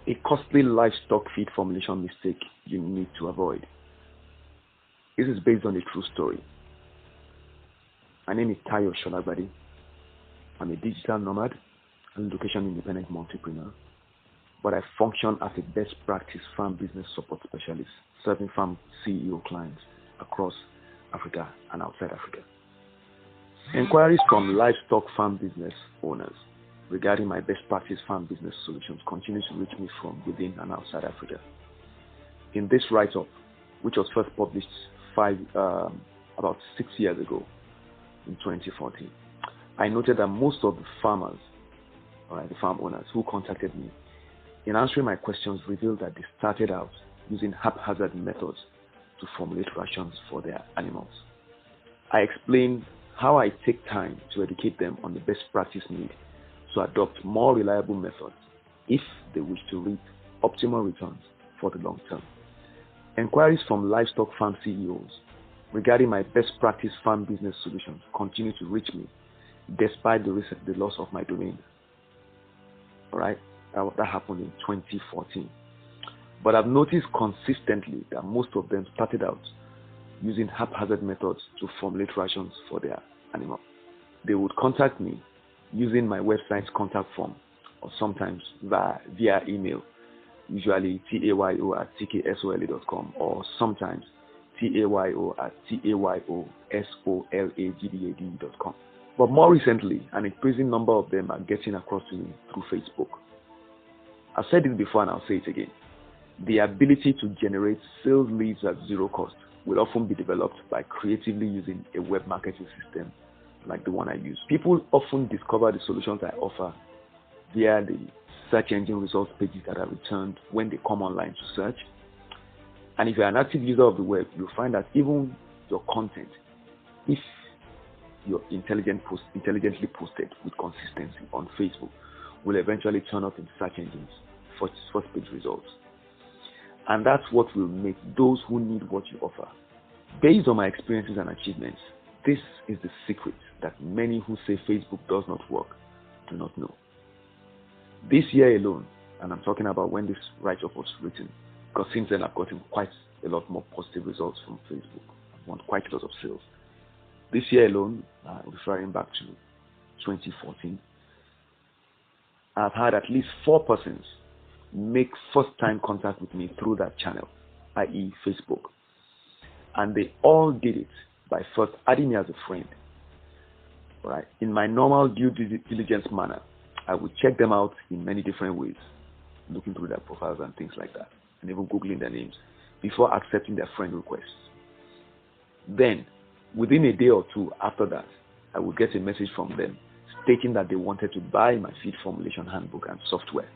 A costly livestock feed formulation mistake you need to avoid. This is based on a true story. My name is Tayo Sholagbadi. I'm a digital nomad and location-independent entrepreneur, but I function as a best practice farm business support specialist, serving farm CEO clients across Africa and outside Africa. Inquiries from livestock farm business owners regarding my best practice farm business solutions continue to reach me from within and outside Africa. In this write-up, which was first published about 6 years ago in 2014, I noted that most of the farmers, the farm owners who contacted me, in answering my questions, revealed that they started out using haphazard methods to formulate rations for their animals. I explained how I take time to educate them on the best practice need to adopt more reliable methods if they wish to reap optimal returns for the long term. Inquiries from livestock farm CEOs regarding my best practice farm business solutions continue to reach me despite the loss of my domain. Alright, that happened in 2014. But I've noticed consistently that most of them started out using haphazard methods to formulate rations for their animal. They would contact me using my website's contact form or sometimes via email, usually tayo@tksola.com or sometimes tayo@tayosolagad.com. But more recently, an increasing number of them are getting across to me through Facebook. I've said it before and I'll say it again. The ability to generate sales leads at zero cost will often be developed by creatively using a web marketing system like the one I use. People often discover the solutions I offer via the search engine results pages that are returned when they come online to search. And if you're an active user of the web, you'll find that even your content, if you're intelligently posted with consistency on Facebook, will eventually turn up in search engines for first page results. And that's what will make those who need what you offer. Based on my experiences and achievements, this is the secret that many who say Facebook does not work do not know. This year alone, and I'm talking about when this write-up was written, because since then I've gotten quite a lot more positive results from Facebook. I've won quite a lot of sales. This year alone, referring back to 2014, I've had at least 4 persons make first-time contact with me through that channel, i.e. Facebook. And they all did it by first adding me as a friend. Right? In my normal due diligence manner, I would check them out in many different ways, looking through their profiles and things like that, and even Googling their names, before accepting their friend requests. Then, within a day or two after that, I would get a message from them stating that they wanted to buy my feed formulation handbook and software.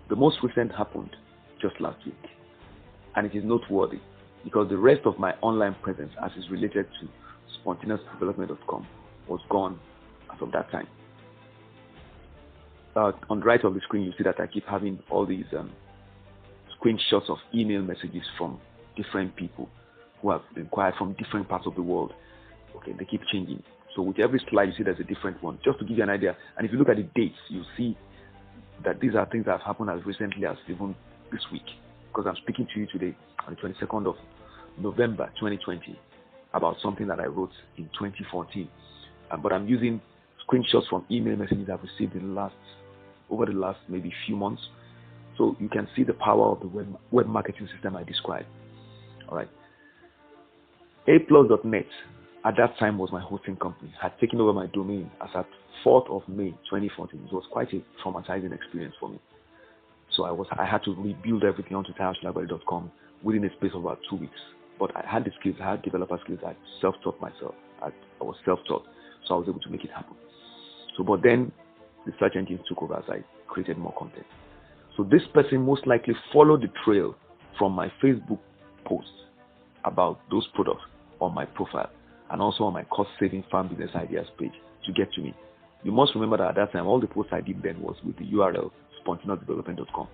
The most recent happened just last week, and it is noteworthy because the rest of my online presence as is related to spontaneousdevelopment.com was gone as of that time. On the right of the screen, you see that I keep having all these screenshots of email messages from different people who have inquired from different parts of the world. Okay, they keep changing. So with every slide, you see there's a different one, just to give you an idea. And if you look at the dates, you see that these are things that have happened as recently as even this week. Because I'm speaking to you today on the 22nd of November 2020 about something that I wrote in 2014. But I'm using screenshots from email messages I've received over the last maybe few months. So you can see the power of the web marketing system I described. All right. A+.net at that time was my hosting company, had taken over my domain as at 4th of May 2014. It was quite a traumatizing experience for me. So I had to rebuild everything onto tayo.com within a space of about 2 weeks. But I had the skills, I had developer skills, I self-taught myself. I was self-taught, so I was able to make it happen. But then the search engines took over as I created more content. So this person most likely followed the trail from my Facebook posts about those products on my profile and also on my cost-saving farm business ideas page to get to me. You must remember that at that time, all the posts I did then was with the URL spontaneousdevelopment.com.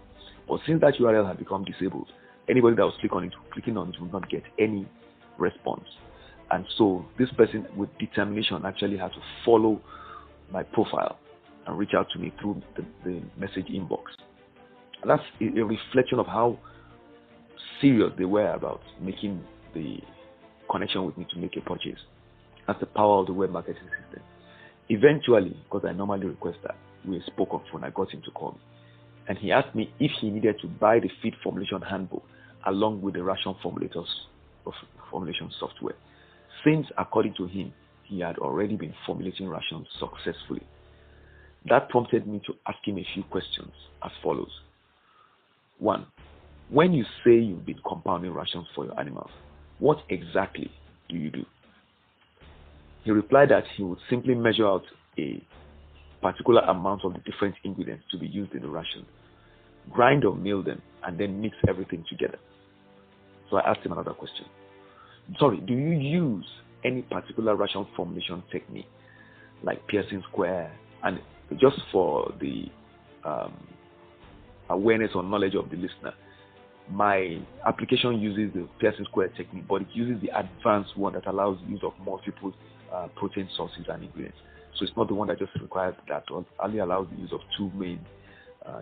But since that URL had become disabled, anybody that was clicking on it would not get any response. And so this person with determination actually had to follow my profile and reach out to me through the message inbox. That's a reflection of how serious they were about making the connection with me to make a purchase. That's the power of the web marketing system. Eventually, because I normally request that, we spoke on phone. I got him to call me, and he asked me if he needed to buy the feed formulation handbook along with the ration formulators of formulation software, since according to him, he had already been formulating rations successfully. That prompted me to ask him a few questions as follows. 1. When you say you've been compounding rations for your animals, what exactly do you do? He replied that he would simply measure out a particular amount of the different ingredients to be used in the ration, grind or mill them, and then mix everything together. So I asked him another question. Sorry, do you use any particular ration formulation technique like piercing square? And just for the awareness or knowledge of the listener, my application uses the piercing square technique, but it uses the advanced one that allows the use of multiple protein sources and ingredients. So it's not the one that just requires that, only allows the use of two main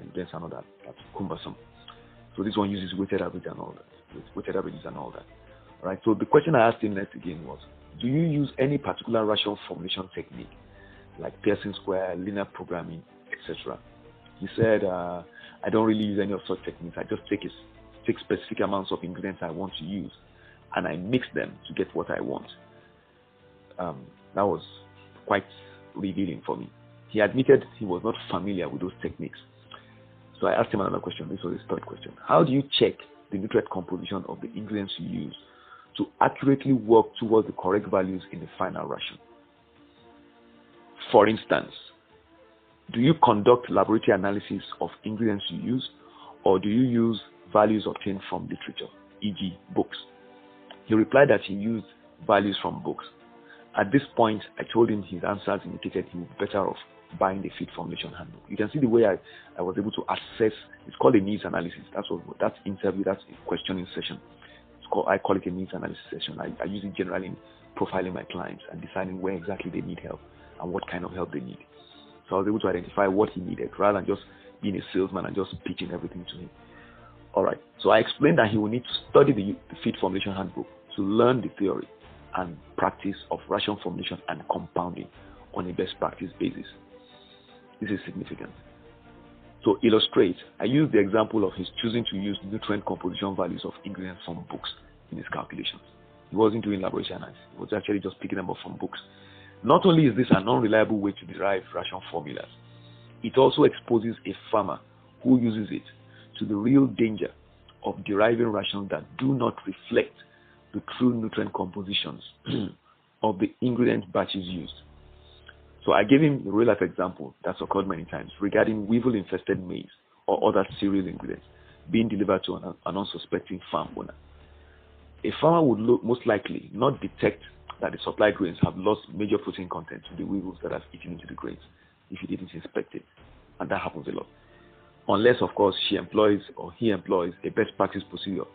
ingredients and all that. That's cumbersome. So this one uses weighted average and all that. Weighted averages and all that. All right. So the question I asked him next again was, do you use any particular ration formulation technique like piercing square, linear programming, etc.? He said, I don't really use any of such techniques. I just take specific amounts of ingredients I want to use, and I mix them to get what I want. That was quite revealing for me. He admitted he was not familiar with those techniques. So I asked him another question. This was his third question. How do you check the nutrient composition of the ingredients you use to accurately work towards the correct values in the final ration? For instance, do you conduct laboratory analysis of ingredients you use, or do you use values obtained from literature, e.g. books? He replied that he used values from books. At this point, I told him his answers indicated he would be better off buying the feed formulation handbook. You can see the way I was able to assess. It's called a needs analysis. That's interview, that's a questioning session. I call it a needs analysis session. I use it generally in profiling my clients and deciding where exactly they need help and what kind of help they need. So I was able to identify what he needed rather than just being a salesman and just pitching everything to him. All right. So I explained that he will need to study the feed formulation handbook to learn the theory and practice of ration formulation and compounding on a best practice basis. This is significant. To illustrate, I used the example of his choosing to use nutrient composition values of ingredients from books in his calculations. He wasn't doing laboratory analysis. He was actually just picking them up from books. Not only is this an unreliable way to derive ration formulas, it also exposes a farmer who uses it to the real danger of deriving rations that do not reflect the true nutrient compositions of the ingredient batches used. So I gave him a real life example that's occurred many times regarding weevil-infested maize or other cereal ingredients being delivered to an unsuspecting farm owner. A farmer would most likely not detect that the supplied grains have lost major protein content to the weevils that have eaten into the grains if he didn't inspect it. And that happens a lot. Unless, of course, he employs a best practice procedure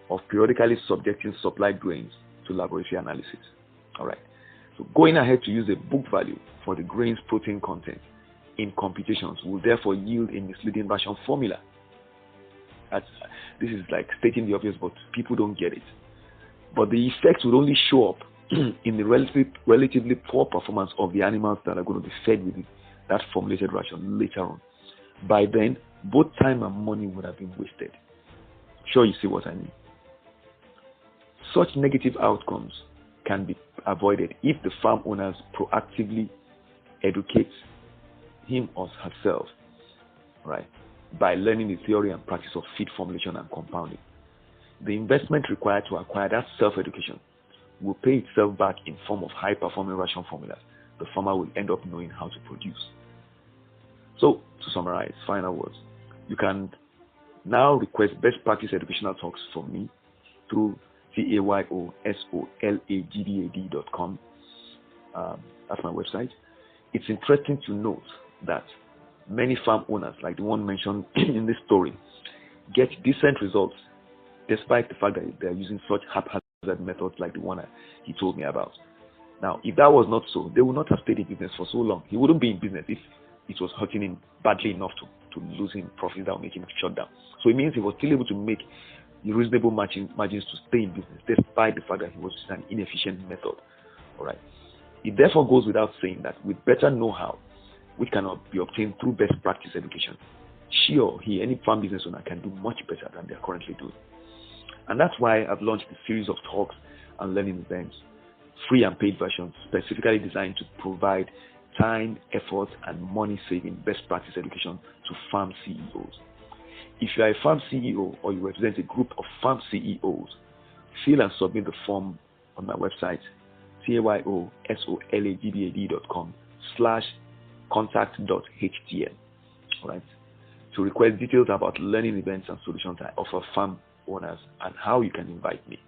of periodically subjecting supplied grains to laboratory analysis. All right. So going ahead to use a book value for the grain's protein content in computations will therefore yield a misleading ration formula. This is like stating the obvious, but people don't get it. But the effects would only show up in the relatively poor performance of the animals that are going to be fed with that formulated ration later on. By then, both time and money would have been wasted. Sure, you see what I mean. Such negative outcomes can be avoided if the farm owners proactively educate him or herself, right, by learning the theory and practice of feed formulation and compounding. The investment required to acquire that self-education will pay itself back in form of high-performing ration formulas the farmer will end up knowing how to produce. So, to summarize, final words. You can now request best practice educational talks from me through TAYOSOLAGDAD.com. That's my website. It's interesting to note that many farm owners, like the one mentioned in this story, get decent results despite the fact that they're using such haphazard methods like the one he told me about. Now, if that was not so, they would not have stayed in business for so long. He wouldn't be in business if it was hurting him badly enough to losing profits that will make him shut down. So it means he was still able to make reasonable margins to stay in business, despite the fact that he was using an inefficient method. All right. It therefore goes without saying that with better know-how, which cannot be obtained through best practice education, she or he, any farm business owner, can do much better than they are currently doing. And that's why I've launched a series of talks and learning events, free and paid versions, specifically designed to provide time, effort, and money-saving best practice education to farm CEOs. If you are a farm CEO or you represent a group of farm CEOs, fill and submit the form on my website, tayolabbad.com/contact.htm. All right. To request details about learning events and solutions I offer farm owners and how you can invite me.